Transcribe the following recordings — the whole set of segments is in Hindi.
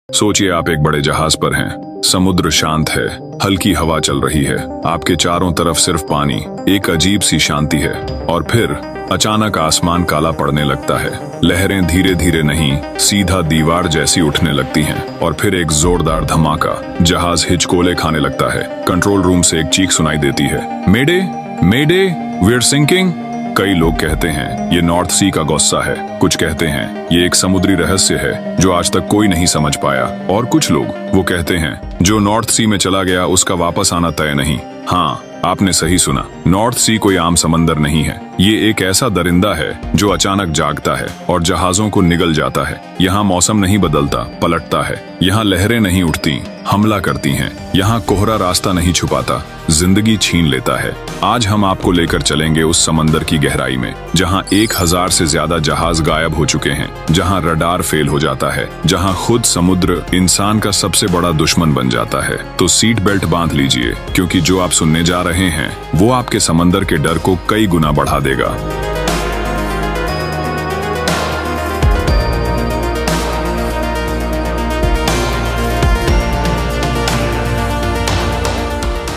सोचिए आप एक बड़े जहाज पर हैं, समुद्र शांत है, हल्की हवा चल रही है, आपके चारों तरफ सिर्फ पानी, एक अजीब सी शांति है। और फिर अचानक आसमान काला पड़ने लगता है, लहरें धीरे धीरे नहीं सीधा दीवार जैसी उठने लगती हैं और फिर एक जोरदार धमाका, जहाज हिचकोले खाने लगता है। कंट्रोल रूम से एक चीख सुनाई देती है, मेडे मेडे, वी आर सिंकिंग। कई लोग कहते हैं ये नॉर्थ सी का गुस्सा है, कुछ कहते हैं ये एक समुद्री रहस्य है जो आज तक कोई नहीं समझ पाया, और कुछ लोग वो कहते हैं जो नॉर्थ सी में चला गया उसका वापस आना तय नहीं। हाँ, आपने सही सुना, नॉर्थ सी कोई आम समंदर नहीं है, ये एक ऐसा दरिंदा है जो अचानक जागता है और जहाजों को निगल जाता है। यहाँ मौसम नहीं बदलता, पलटता है। यहाँ लहरें नहीं उठती, हमला करती हैं। यहाँ कोहरा रास्ता नहीं छुपाता, जिंदगी छीन लेता है। आज हम आपको लेकर चलेंगे उस समंदर की गहराई में, जहाँ 1000 से ज्यादा जहाज गायब हो चुके हैं, जहाँ रडार फेल हो जाता है, जहाँ खुद समुद्र इंसान का सबसे बड़ा दुश्मन बन जाता है। तो सीट बेल्ट बांध लीजिए, क्योंकि जो आप सुनने जा रहे हैं वो आपके समंदर के डर को कई गुना बढ़ा देगा।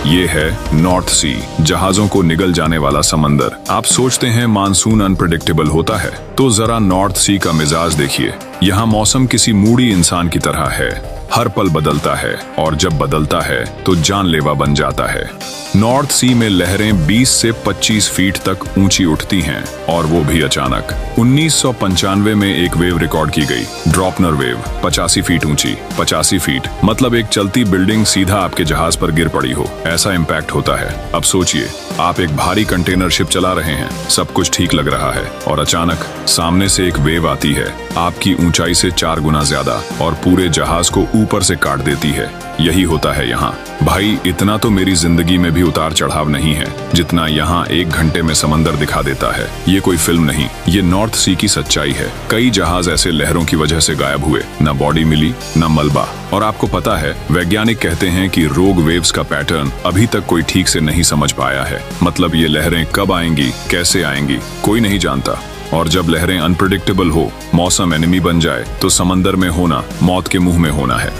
ये है नॉर्थ सी, जहाजों को निगल जाने वाला समंदर। आप सोचते हैं मानसून अनप्रेडिक्टेबल होता है, तो जरा नॉर्थ सी का मिजाज देखिए। यहाँ मौसम किसी मूडी इंसान की तरह है, हर पल बदलता है और जब बदलता है तो जानलेवा बन जाता है। नॉर्थ सी में लहरें 20 से 25 फीट तक ऊंची उठती हैं, और वो भी अचानक। 1995 में एक वेव रिकॉर्ड की गई, ड्रॉपनर वेव, 85 फीट ऊंची। 85 फीट मतलब एक चलती बिल्डिंग सीधा आपके जहाज पर गिर पड़ी हो, ऐसा इम्पैक्ट होता है। अब सोचिए, आप एक भारी कंटेनर शिप चला रहे हैं, सब कुछ ठीक लग रहा है, और अचानक सामने से एक वेव आती है, आपकी ऊंचाई से 4 गुना ज्यादा, और पूरे जहाज को ऊपर से काट देती है। यही होता है यहाँ। भाई, इतना तो मेरी जिंदगी में भी उतार चढ़ाव नहीं है जितना यहाँ 1 घंटे में समंदर दिखा देता है। ये कोई फिल्म नहीं, ये नॉर्थ सी की सच्चाई है। कई जहाज ऐसे लहरों की वजह से गायब हुए, न बॉडी मिली न मलबा। और आपको पता है, वैज्ञानिक कहते हैं कि रोग वेव्स का पैटर्न अभी तक कोई ठीक से नहीं समझ पाया है। मतलब ये लहरें कब आएंगी, कैसे आएंगी, कोई नहीं जानता। और जब लहरें अनप्रेडिक्टेबल हो, मौसम एनिमी बन जाए, तो समंदर में होना मौत के मुंह में होना है।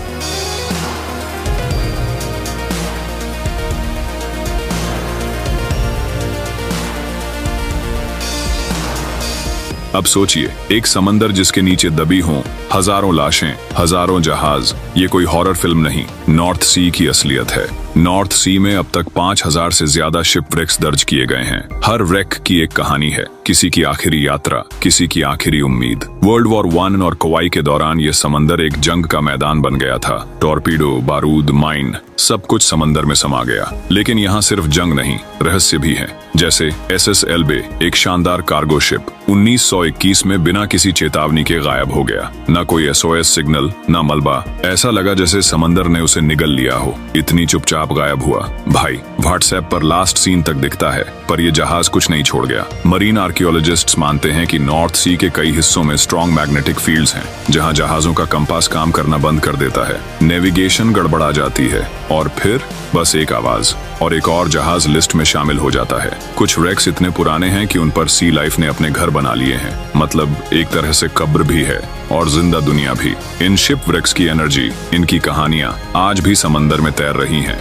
अब सोचिए, एक समंदर जिसके नीचे दबी हों हजारों लाशें, हजारों जहाज। ये कोई हॉरर फिल्म नहीं, नॉर्थ सी की असलियत है। नॉर्थ सी में अब तक 5000 से ज्यादा शिपव्रेक्स दर्ज किए गए हैं। हर व्रेक की एक कहानी है, किसी की आखिरी यात्रा, किसी की आखिरी उम्मीद। वर्ल्ड वॉर 1 और कुवैत के दौरान ये समंदर एक जंग का मैदान बन गया था। टॉर्पीडो, बारूद, माइन, सब कुछ समंदर में समा गया। लेकिन यहाँ सिर्फ जंग नहीं, रहस्य भी है। जैसे SS एल्बे, एक शानदार कार्गो शिप, 1921 में बिना किसी चेतावनी के गायब हो गया। न कोई SOS सिग्नल, न मलबा। ऐसा लगा जैसे समंदर ने उसे निगल लिया हो, इतनी चुपचाप गायब हुआ। भाई, व्हाट्सएप पर लास्ट सीन तक दिखता है, पर यह जहाज कुछ नहीं छोड़ गया। मरीन आर्कियोलॉजिस्ट्स मानते हैं कि नॉर्थ सी के कई हिस्सों में स्ट्रॉन्ग मैग्नेटिक फील्ड्स हैं, जहां जहाजों का कंपास काम करना बंद कर देता है, नेविगेशन गड़बड़ा जाती है, और फिर बस एक आवाज और एक और जहाज लिस्ट में शामिल हो जाता है। कुछ व्रेक्स इतने पुराने हैं कि उन पर सी लाइफ ने अपने घर बना लिए हैं। मतलब एक तरह से कब्र भी है और जिंदा दुनिया भी। इन शिप व्रेक्स की एनर्जी, इनकी कहानियां आज भी समंदर में तैर रही हैं।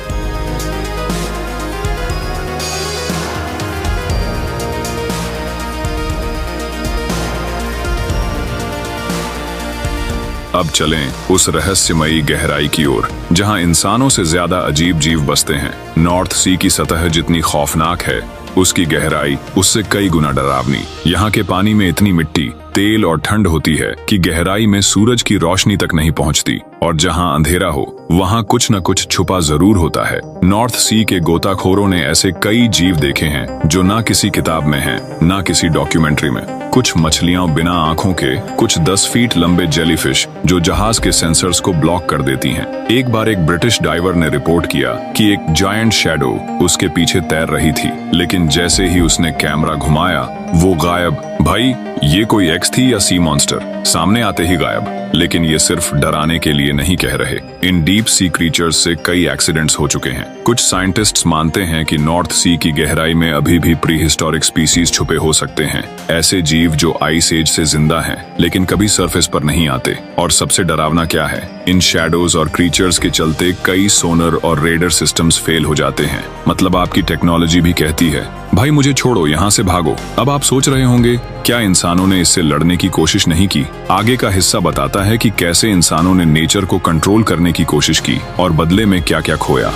अब चलें उस रहस्यमयी गहराई की ओर, जहां इंसानों से ज्यादा अजीब जीव बसते हैं। नॉर्थ सी की सतह जितनी खौफनाक है, उसकी गहराई उससे कई गुना डरावनी। यहाँ के पानी में इतनी मिट्टी, तेल और ठंड होती है कि गहराई में सूरज की रोशनी तक नहीं पहुँचती, और जहाँ अंधेरा हो वहाँ कुछ न कुछ छुपा जरूर होता है। नॉर्थ सी के गोताखोरों ने ऐसे कई जीव देखे हैं जो ना किसी किताब में हैं, ना किसी डॉक्यूमेंट्री में। कुछ मछलियां बिना आंखों के, कुछ 10 फीट लंबे जेलीफिश जो जहाज के सेंसर्स को ब्लॉक कर देती हैं। एक बार एक ब्रिटिश डाइवर ने रिपोर्ट किया कि एक जायंट शैडो उसके पीछे तैर रही थी, लेकिन जैसे ही उसने कैमरा घुमाया वो गायब। भाई ये कोई एक्स थी या सी मॉन्स्टर, सामने आते ही गायब। लेकिन ये सिर्फ डराने के लिए नहीं कह रहे। इन डीप सी क्रीचर्स से कई एक्सीडेंट्स हो चुके हैं। कुछ साइंटिस्ट्स मानते हैं कि नॉर्थ सी की गहराई में अभी भी प्री हिस्टोरिक स्पीसीज छुपे हो सकते हैं, ऐसे जीव जो आइस एज से जिंदा हैं लेकिन कभी सरफेस पर नहीं आते। और सबसे डरावना क्या है, इन शैडोज और क्रीचर्स के चलते कई सोनर और रेडर सिस्टम्स फेल हो जाते हैं। मतलब आपकी टेक्नोलॉजी भी कहती है भाई मुझे छोड़ो, यहाँ से भागो। अब आप सोच रहे होंगे क्या इंसानों ने इससे लड़ने की कोशिश नहीं की? आगे का हिस्सा बताता है कि कैसे इंसानों ने नेचर को कंट्रोल करने की कोशिश की और बदले में क्या क्या खोया।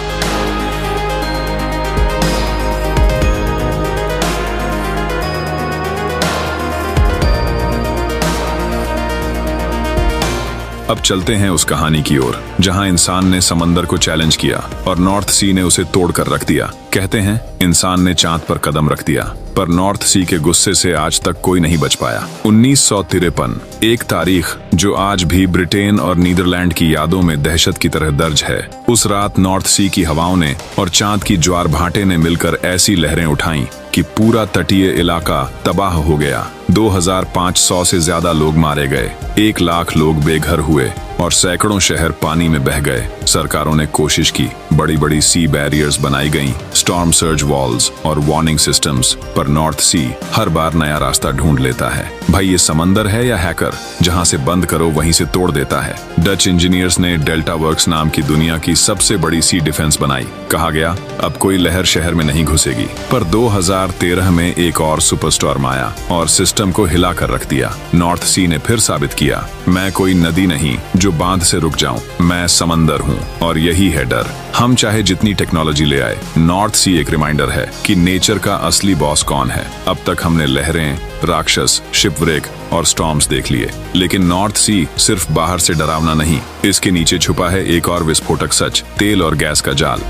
अब चलते हैं उस कहानी की ओर जहां इंसान ने समंदर को चैलेंज किया और नॉर्थ सी ने उसे तोड़कर रख दिया। कहते हैं इंसान ने चांद पर कदम रख दिया, पर नॉर्थ सी के गुस्से से आज तक कोई नहीं बच पाया। 1953, एक तारीख जो आज भी ब्रिटेन और नीदरलैंड की यादों में दहशत की तरह दर्ज है। उस रात नॉर्थ सी की हवाओं ने और चांद की ज्वार भाटे ने मिलकर ऐसी लहरें उठाई कि पूरा तटीय इलाका तबाह हो गया। 2500 से ज्यादा लोग मारे गए, 1 लाख लोग बेघर हुए और सैकड़ों शहर पानी में बह गए। सरकारों ने कोशिश की, बड़ी बड़ी सी बैरियर्स बनाई गईं, स्टॉर्म सर्ज वॉल्स और वार्निंग सिस्टम्स, पर नॉर्थ सी हर बार नया रास्ता ढूंढ लेता है। भाई ये समंदर है या हैकर, जहां से बंद करो वहीं से तोड़ देता है। डच इंजीनियर्स ने डेल्टा वर्क्स नाम की दुनिया की सबसे बड़ी सी डिफेंस बनाई। कहा गया अब कोई लहर शहर में नहीं घुसेगी, पर 2013 में एक और सुपरस्टॉर्म आया और सिस्टम को हिला कर रख दिया। नॉर्थ सी ने फिर साबित किया मैं कोई नदी नहीं जो बांध से रुक जाऊं, मैं समंदर हूं। और यही है डर। हम चाहे जितनी टेक्नोलॉजी ले आए, नॉर्थ सी एक रिमाइंडर है कि नेचर का असली बॉस कौन है। अब तक हमने लहरें, राक्षस, शिपव्रेक और स्टॉर्म्स देख लिए, लेकिन नॉर्थ सी सिर्फ बाहर से डरावना नहीं, इसके नीचे छुपा है एक और विस्फोटक सच, तेल और गैस का जाल।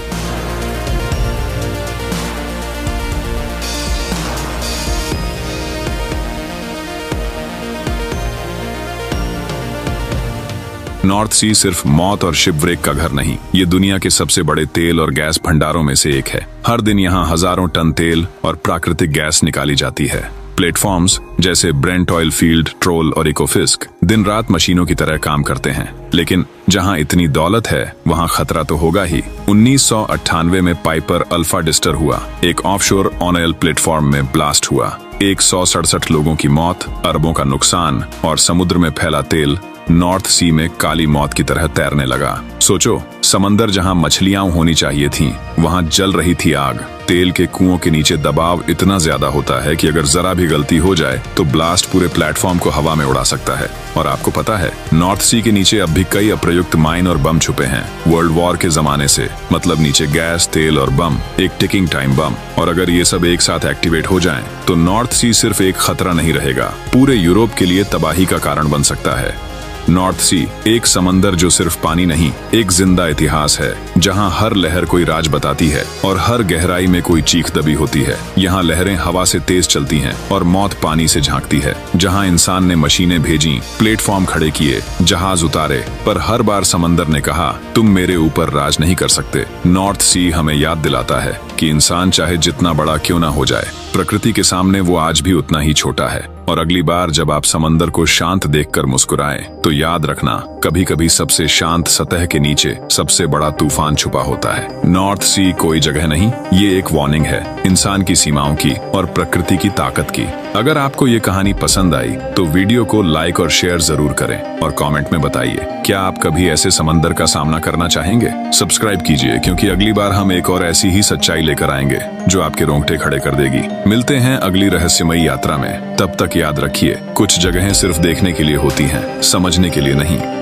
नॉर्थ सी सिर्फ मौत और शिपव्रेक का घर नहीं, ये दुनिया के सबसे बड़े तेल और गैस भंडारों में से एक है। हर दिन यहाँ हजारों टन तेल और प्राकृतिक गैस निकाली जाती है। प्लेटफॉर्म्स जैसे ब्रेंट ऑयल फील्ड, ट्रोल और इकोफिस्क दिन रात मशीनों की तरह काम करते हैं। लेकिन जहां इतनी दौलत है वहां खतरा तो होगा ही। 1998 में पाइपर अल्फा डिस्टर हुआ, एक ऑफशोर ऑयल प्लेटफॉर्म में ब्लास्ट हुआ। 167 लोगों की मौत, अरबों का नुकसान और समुद्र में फैला तेल नॉर्थ सी में काली मौत की तरह तैरने लगा। सोचो, समंदर जहां मछलियां होनी चाहिए थीं, वहां जल रही थी आग। तेल के कुओं के नीचे दबाव इतना ज्यादा होता है कि अगर जरा भी गलती हो जाए तो ब्लास्ट पूरे प्लेटफॉर्म को हवा में उड़ा सकता है। और आपको पता है, नॉर्थ सी के नीचे अब भी कई अप्रयुक्त माइन और बम छुपे हैं, वर्ल्ड वॉर के जमाने से। मतलब नीचे गैस, तेल और बम, एक टिकिंग टाइम बम। और अगर ये सब एक साथ एक्टिवेट हो जाएं, तो नॉर्थ सी सिर्फ एक खतरा नहीं रहेगा, पूरे यूरोप के लिए तबाही का कारण बन सकता है। नॉर्थ सी एक समंदर जो सिर्फ पानी नहीं, एक जिंदा इतिहास है, जहां हर लहर कोई राज बताती है और हर गहराई में कोई चीख दबी होती है। यहाँ लहरें हवा से तेज चलती हैं और मौत पानी से झांकती है। जहां इंसान ने मशीनें भेजी, प्लेटफॉर्म खड़े किए, जहाज उतारे, पर हर बार समंदर ने कहा तुम मेरे ऊपर राज नहीं कर सकते। नॉर्थ सी हमें याद दिलाता है कि इंसान चाहे जितना बड़ा क्यों ना हो जाए, प्रकृति के सामने वो आज भी उतना ही छोटा है। और अगली बार जब आप समंदर को शांत देखकर मुस्कुराएं, तो याद रखना कभी कभी सबसे शांत सतह के नीचे सबसे बड़ा तूफान छुपा होता है। नॉर्थ सी कोई जगह नहीं, ये एक वार्निंग है इंसान की सीमाओं की और प्रकृति की ताकत की। अगर आपको ये कहानी पसंद आई तो वीडियो को लाइक और शेयर जरूर करें और कमेंट में बताइए क्या आप कभी ऐसे समंदर का सामना करना चाहेंगे। सब्सक्राइब कीजिए, क्योंकि अगली बार हम एक और ऐसी ही सच्चाई लेकर आएंगे जो आपके रोंगटे खड़े कर देगी। मिलते हैं अगली रहस्यमयी यात्रा में। तब तक याद रखिए, कुछ जगहें सिर्फ देखने के लिए होती हैं, समझने के लिए नहीं।